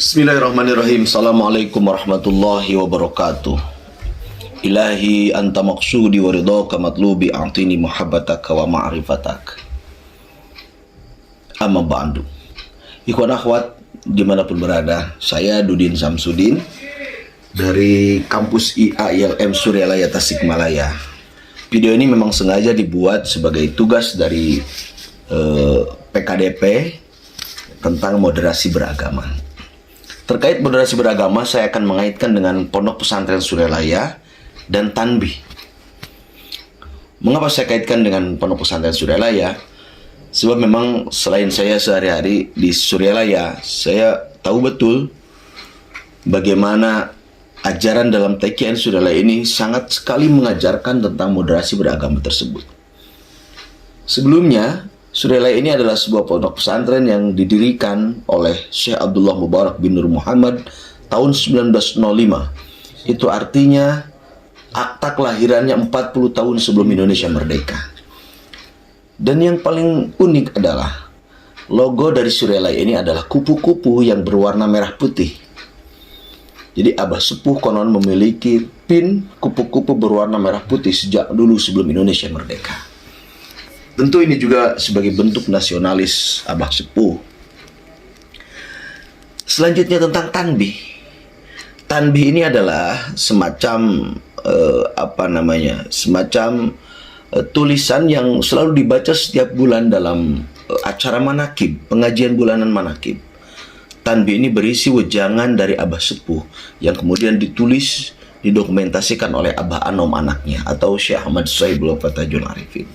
Bismillahirrahmanirrahim. Assalamualaikum warahmatullahi wabarakatuh. Ilahi anta maqsudi wa ridhaka matlubi a'tini muhabbataka wa ma'rifatak. Amma ba'du. Ikhwan akhwat dimanapun berada, saya Dudin Samsudin dari kampus IAILM Suryalaya Tasikmalaya. Video ini memang sengaja dibuat sebagai tugas dari PKDP tentang moderasi beragama. Terkait moderasi beragama, saya akan mengaitkan dengan Pondok Pesantren Suryalaya dan Tanbih. Mengapa saya kaitkan dengan Pondok Pesantren Suryalaya? Sebab memang selain saya sehari-hari di Suryalaya, saya tahu betul bagaimana ajaran dalam TKN Suryalaya ini sangat sekali mengajarkan tentang moderasi beragama tersebut. Sebelumnya, Suryalaya ini adalah sebuah pondok pesantren yang didirikan oleh Syekh Abdullah Mubarak bin Nur Muhammad tahun 1905. Itu artinya akta kelahirannya 40 tahun sebelum Indonesia merdeka. Dan yang paling unik adalah logo dari Suryalaya ini adalah kupu-kupu yang berwarna merah putih. Jadi Abah Sepuh konon memiliki pin kupu-kupu berwarna merah putih sejak dulu sebelum Indonesia merdeka. Tentu ini juga sebagai bentuk nasionalis Abah Sepuh. Selanjutnya tentang Tanbih. Tanbih ini adalah semacam tulisan yang selalu dibaca setiap bulan dalam acara manakib, pengajian bulanan manakib. Tanbih ini berisi wejangan dari Abah Sepuh yang kemudian ditulis, didokumentasikan oleh Abah Anom anaknya atau Syekh Ahmad Sohibul Fatajul Arifin.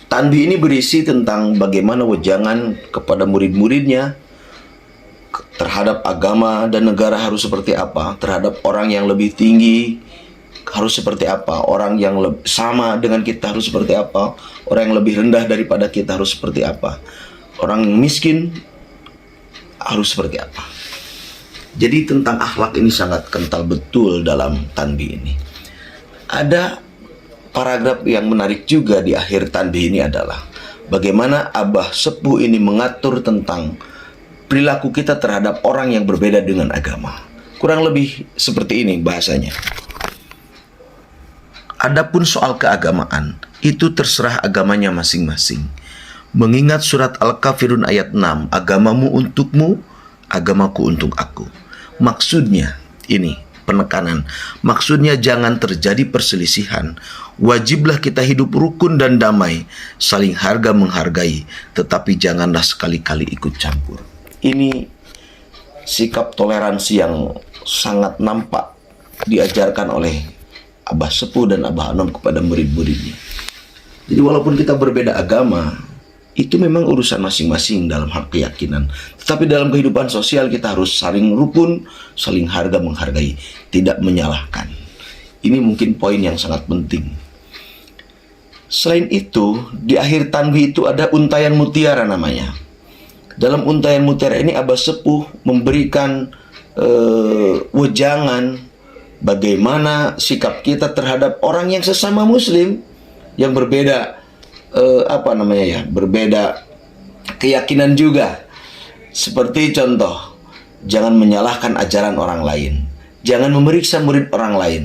Tanbih ini berisi tentang bagaimana wejangan kepada murid-muridnya terhadap agama dan negara harus seperti apa, terhadap orang yang lebih tinggi harus seperti apa, orang yang sama dengan kita harus seperti apa, orang yang lebih rendah daripada kita harus seperti apa, orang yang miskin harus seperti apa. Jadi tentang akhlak ini sangat kental betul dalam Tanbih ini. Ada paragraf yang menarik juga di akhir Tanbih ini adalah bagaimana Abah Sepuh ini mengatur tentang perilaku kita terhadap orang yang berbeda dengan agama. Kurang lebih seperti ini bahasanya. Adapun soal keagamaan, itu terserah agamanya masing-masing. Mengingat surat Al-Kafirun ayat 6, agamamu untukmu, agamaku untuk aku. Maksudnya ini, penekanan. Maksudnya jangan terjadi perselisihan. Wajiblah kita hidup rukun dan damai, saling harga menghargai, tetapi janganlah sekali-kali ikut campur. Ini sikap toleransi yang sangat nampak diajarkan oleh Abah Sepuh dan Abah Anom kepada murid-muridnya. Jadi walaupun kita berbeda agama, itu memang urusan masing-masing dalam hal keyakinan. Tetapi dalam kehidupan sosial kita harus saling rukun, saling harga menghargai, tidak menyalahkan. Ini mungkin poin yang sangat penting. Selain itu, di akhir Tanbih itu ada untayan mutiara namanya. Dalam untayan mutiara ini Abah Sepuh memberikan wejangan bagaimana sikap kita terhadap orang yang sesama muslim yang berbeda berbeda keyakinan juga. Seperti contoh, jangan menyalahkan ajaran orang lain, jangan memeriksa murid orang lain,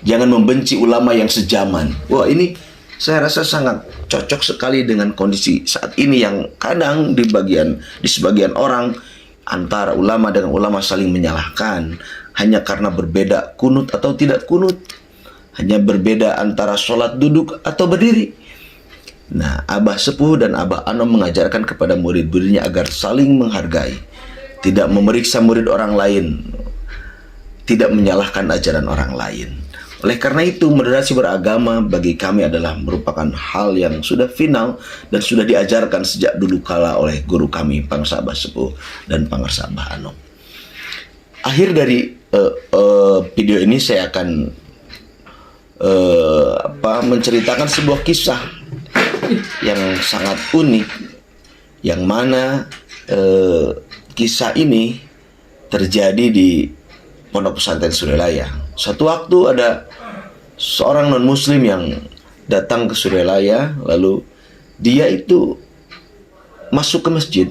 jangan membenci ulama yang sejaman. Wah, ini saya rasa sangat cocok sekali dengan kondisi saat ini yang kadang di sebagian orang antara ulama dengan ulama saling menyalahkan hanya karena berbeda kunut atau tidak kunut, hanya berbeda antara sholat duduk atau berdiri. Nah, Abah Sepuh dan Abah Anom mengajarkan kepada murid-muridnya agar saling menghargai, tidak memeriksa murid orang lain, tidak menyalahkan ajaran orang lain. Oleh karena itu, moderasi beragama bagi kami adalah merupakan hal yang sudah final dan sudah diajarkan sejak dulu kala oleh guru kami, Pangsa Abah Sepuh dan Pangsa Abah Anom. Akhir dari video ini saya akan menceritakan sebuah kisah yang sangat unik, yang mana kisah ini terjadi di Pondok Pesantren Suryalaya. Suatu waktu ada seorang non-muslim yang datang ke Suryalaya, lalu dia itu masuk ke masjid.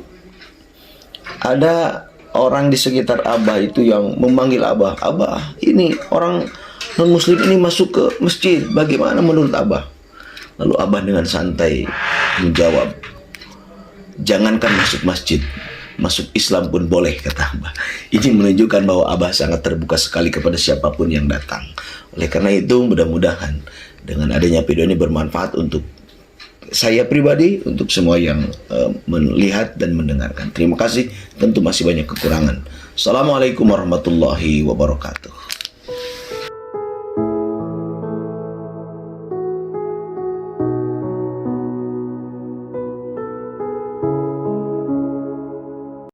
Ada orang di sekitar Abah itu yang memanggil Abah, Abah, ini orang non-muslim ini masuk ke masjid, bagaimana menurut Abah? Lalu Abah dengan santai menjawab, jangankan masuk masjid, masuk Islam pun boleh, kata Abah. Ini menunjukkan bahwa Abah sangat terbuka sekali kepada siapapun yang datang. Oleh karena itu, mudah-mudahan dengan adanya video ini bermanfaat untuk saya pribadi, untuk semua yang melihat dan mendengarkan. Terima kasih, tentu masih banyak kekurangan. Assalamualaikum warahmatullahi wabarakatuh.